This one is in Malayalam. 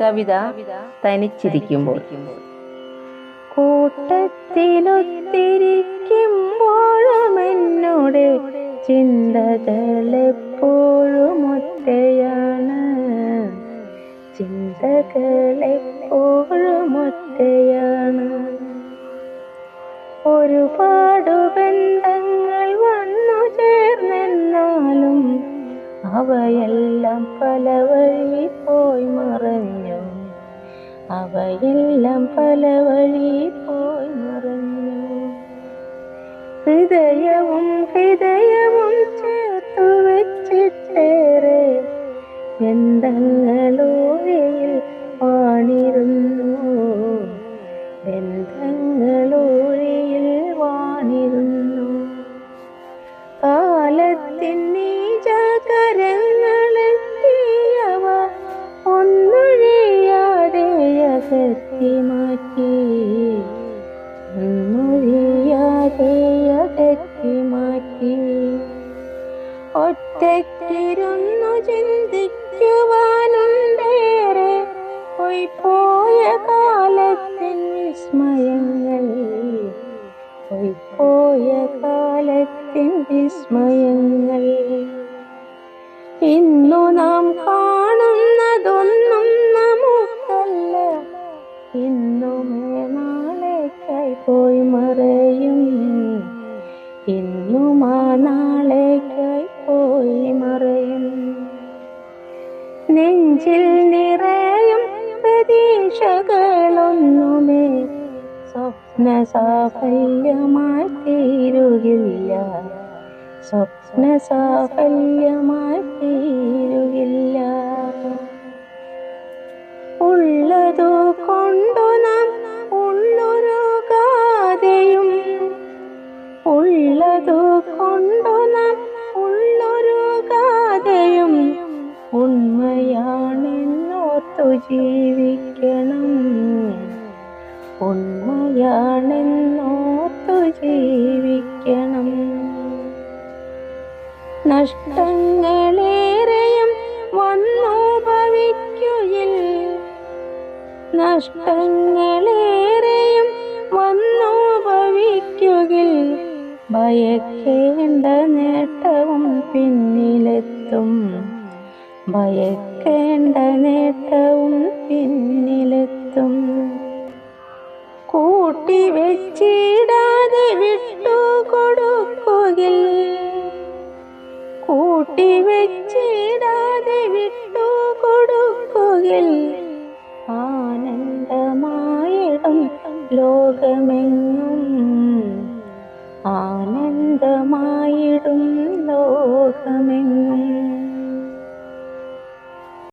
കവിത തനിച്ചിരിക്കുമ്പോൾ. കൂട്ടത്തിലൊത്തിരിക്കുമ്പോഴും എന്നോട് ചിന്തകളെപ്പോഴും ഒറ്റയാണ്, ചിന്തകളെപ്പോഴും ഒറ്റയാണ്. ഒരുപാടു ബന്ധങ്ങൾ വന്നു ചേർന്നെന്നാലും അവയെല്ലാം പല വഴി പോയി മറഞ്ഞു, അവയെല്ലാം പല വഴി പോയി മറഞ്ഞു. ഹൃദയവും ചേർത്തു വെച്ചിട്ടേറെ ബന്ധങ്ങളോഴിയിൽ വാണിരുന്നു, ബന്ധങ്ങളോഴിയിൽ വാണിരുന്നു. കാലത്തിൻ നീചകരങ്ങളെത്തിയവ ഒന്നൊഴിയാതെ അകറ്റി മാറ്റി, ഒന്നൊഴിയാതെ അകറ്റി മാറ്റി. ഒറ്റയ്ക്കിരുന്നു ചിന്തിക്കുവാനുണ്ടേറെ പോയ കാലത്തിൻ വിസ്മയങ്ങൾ, പോയ കാലത്തിൻ വിസ്മയങ്ങൾ. ഇന്നു നാം കാണുന്നതൊന്നും നമുക്കല്ല, ഇന്നുമേ നാളേക്കായി പോയി മറയും, ഇന്നും ആ നാളേക്കായി പോയി മറയും. നെഞ്ചിൽ നിറയും പ്രതീക്ഷകളൊന്നുമേ സ്വപ്ന സാഫല്യമായി തീരുകില്ല, സ്വപ്ന സാഫല്യമായി തീരുകില്ല. ഉള്ളതു കൊണ്ടു നാം ഉള്ളൊരുകാതെയും, ഉള്ളതു കൊണ്ടു നാം ഉള്ളൊരുകാതെയും ഉണ്മയാണെന്നോർത്തു ജീവിക്കണം, ഉണ്മയാണെന്നോർത്തു ജീവിക്കണം. നഷ്ടങ്ങളേറെയും വന്നു ഭവിക്കുകിൽ, നഷ്ടങ്ങളേറെയും വന്നു ഭവിക്കുകിൽ ഭയക്കേണ്ട നേട്ടവും പിന്നിലെത്തും, ഭയക്കേണ്ട നേട്ടവും പിന്നിലെത്തും. കൂട്ടിവെച്ചിടാതെ വിട്ടുകൊടുക്കുകിൽ, കൂട്ടിവെച്ചിടാതെ വിട്ടുകൊടുക്കുകിൽ ആനന്ദമായിടും ലോകമെങ്ങും,